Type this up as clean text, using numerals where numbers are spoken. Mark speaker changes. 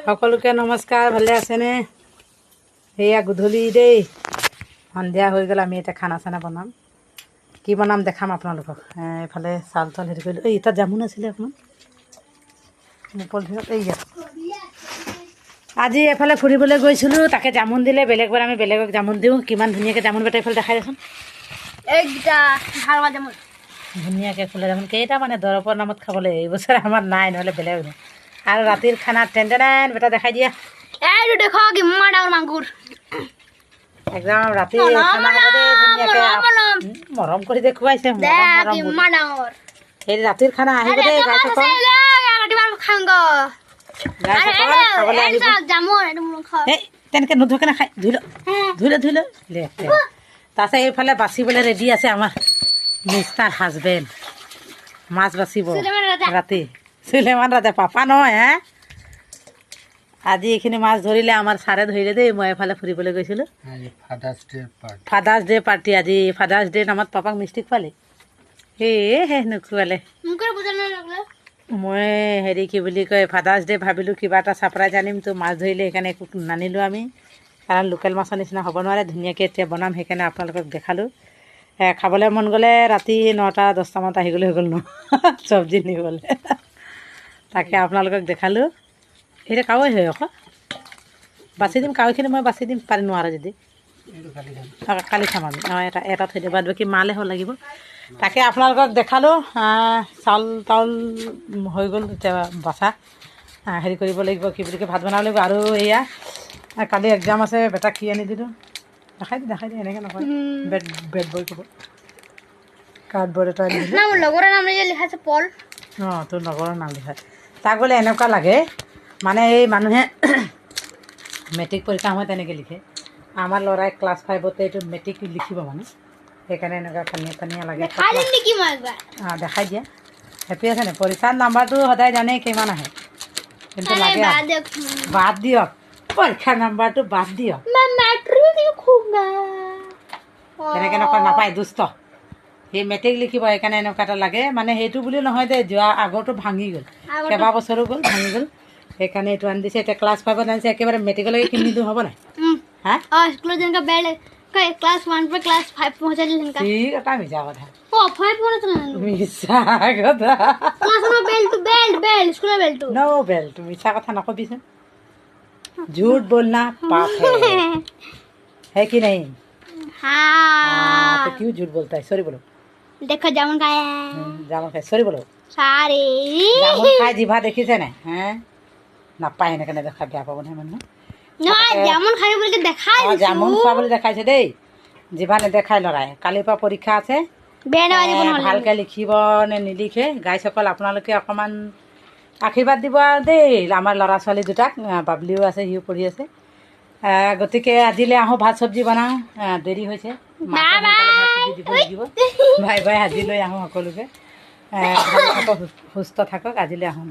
Speaker 1: সকলোকে নমস্কাৰ। ভালে আছেনে? সেয়া গধূলি দেই, সন্ধিয়া হৈ গ'ল। আমি এতিয়া খানা চানা বনাম। কি বনাম দেখাম আপোনালোকক। এইফালে চাউল চাউল হেৰি কৰিলোঁ। এই তাত জামুন আছিলে অকণমান পলিথিনত। এই আজি এফালে ফুৰিবলৈ গৈছিলোঁ, তাকে জামুন দিলে। বেলেগবাৰ আমি বেলেগক জামুন দিওঁ। কিমান ধুনীয়াকৈ জামুন বেটা এইফালে দেখাই দেচোন।
Speaker 2: এইকেইটা ভাল জামুন
Speaker 1: ধুনীয়াকৈ ফুলে জামুন। কেইটা মানে দৰৱৰ নামত খাবলৈ এইবছৰ আমাৰ নাই, নহ'লে বেলেগ নাই। আৰু ৰাতিৰ খানা টেন বেটা দেখাই দিয়া।
Speaker 2: এইটো দেখক ইমান ডাঙৰ মাগুৰ।
Speaker 1: একদম ৰাতি খানা হ'ব দেই, ধুনীয়াকৈ মৰম কৰি দেখুৱাইছে।
Speaker 2: ইমান ডাঙৰ
Speaker 1: সেই ৰাতিৰ খানা আহিব দেই। গাইসকল খাবলৈ আহিব। এই তেনেকৈ নোধোকে নাখায়, ধুই ল ধুই ল। তাৰপিছত এইফালে বাচিবলৈ ৰেডি আছে আমাৰ মিষ্টাৰ হাজবেণ্ড। মাছ বাচিব ৰাতি। চুলেমান ৰাজা পাপা নহয় হে। আজি এইখিনি মাছ ধৰিলে আমাৰ ছাৰে ধৰিলে দেই। মই এফালে ফুৰিবলৈ গৈছিলোঁ। ফাদাৰ্ছ ডে পাৰ্টি আজি। ফাদাৰ্ছ ডে নামত পাপাক মিষ্টি খোৱালে। সেয়ে নোখোৱালে। মই হেৰি কি বুলি কয়, ফাদাৰ্ছ ডে ভাবিলোঁ কিবা এটা ছাৰপ্ৰাইজ আনিম। তো মাছ ধৰিলে, সেইকাৰণে একো নানিলোঁ আমি, কাৰণ লোকেল মাছৰ নিচিনা হ'ব নোৱাৰে। ধুনীয়াকৈ এতিয়া বনাম, সেইকাৰণে আপোনালোকক দেখালোঁ। খাবলৈ মন গ'লে ৰাতি 9টা 10টামানত আহি গ'লে হৈ গ'ল ন চব্জি নিবলৈ। তাকে আপোনালোকক দেখালোঁ। এতিয়া কাৱৈ হয় আকৌ বাছি দিম। কাৱৈখিনি মই বাছি দিম, পাৰি নোৱাৰে যদি। কালি খাম আমি। এটা থৈ দিব, বাদ বাকী মালেহে লাগিব। তাকে আপোনালোকক দেখালোঁ। চাউল তাউল হৈ গ'ল এতিয়া বাচা। হেৰি কৰিব লাগিব, কি বুলি কয়, ভাত বনাব লাগিব। আৰু এয়া কালি এক্সাম আছে। বেটাক কি আনি দিলোঁ দেখাই দি এনেকৈ নকয়। বেড বয় ক'ব। কাৰ্ডবৰ্ড এটা আনি দিলোঁ।
Speaker 2: লগৰৰ নাম লিখা আছে পল।
Speaker 1: অঁ, তোৰ লগৰৰ নাম লিখা। তাক বোলে এনেকুৱা লাগে, মানে এই মানুহে মেট্ৰিক পৰীক্ষা সময়ত তেনেকৈ লিখে। আমাৰ ল'ৰাই ক্লাছ 5তে এইটো মেট্ৰিক লিখিব মানে, সেইকাৰণে এনেকুৱা পানীয়া লাগে। অঁ, দেখাই দিয়া। হেপী আছে নে? পৰীক্ষাৰ নাম্বাৰটো সদায় জানেই কিমান আহে, কিন্তু লাগে বাদ দিয়ক। পৰীক্ষাৰ নাম্বাৰটো বাদ দিয়ক। তেনেকৈ নকয়, নাপায়, দুষ্ট। সেই মেট্ৰিক লিখিব, সেইকাৰণে এনেকুৱা এটা লাগে। মানে সেইটো বুলি নহয় দেই, যোৱা আগৰটো ভাঙি গ'ল, কেইবাবছৰো গ'ল, ভাঙি গ'ল। সেইকাৰণে এইটো আনি দিছে। এতিয়া ক্লাছ 5ত আনিছে, একেবাৰে মেট্ৰিকলৈকে কিনি দিওঁ হ'ব নাই? হা,
Speaker 2: স্কুলত যেনেকা বেল্ট ক্লাছ 1 পৰা ক্লাছ 5 পहुঁচাই দিলে সেনেকা।
Speaker 1: ঠিক এটা মিছা কথা। মিছা কথা। নো বেল্ট, মিছা কথা নকবিচোন। झूठ बोलना पाप है कि नहीं? हाँ, तो क्यों झूठ बोलता है? सॉरी बोलो।
Speaker 2: देखो जामुन खाया।
Speaker 1: जामुन खाই सॉरी बोलो।
Speaker 2: सारे
Speaker 1: जामुन খাই জিভা দেখিছে নাই? হে, নাপায় এনেকৈ নেদেখা, বেয়া পাব নহয় মানুহ।
Speaker 2: জামুন খাই বুলি দেখাই দিছো।
Speaker 1: জামুন খোৱা বুলি দেখাইছে দেই। জিভা নেদেখাই ল'ৰাই। কালিৰ পৰা পৰীক্ষা আছে। ভালকৈ লিখিব নে নিলিখে। গাইসকল আপোনালোকে অকণমান আশীৰ্বাদ দিব আৰু দেই আমাৰ ল'ৰা ছোৱালী দুটাক। বাবলিও আছে, সিও পঢ়ি আছে। গতিকে আজিলৈ আহোঁ, ভাত চব্জি বনাওঁ। দেৰি হৈছে, দিব লাগিব। Bye bye. আজিলৈ আহোঁ সকলোকে। ভালে থাকক, সুস্থ থাকক। আজিলৈ আহোঁ।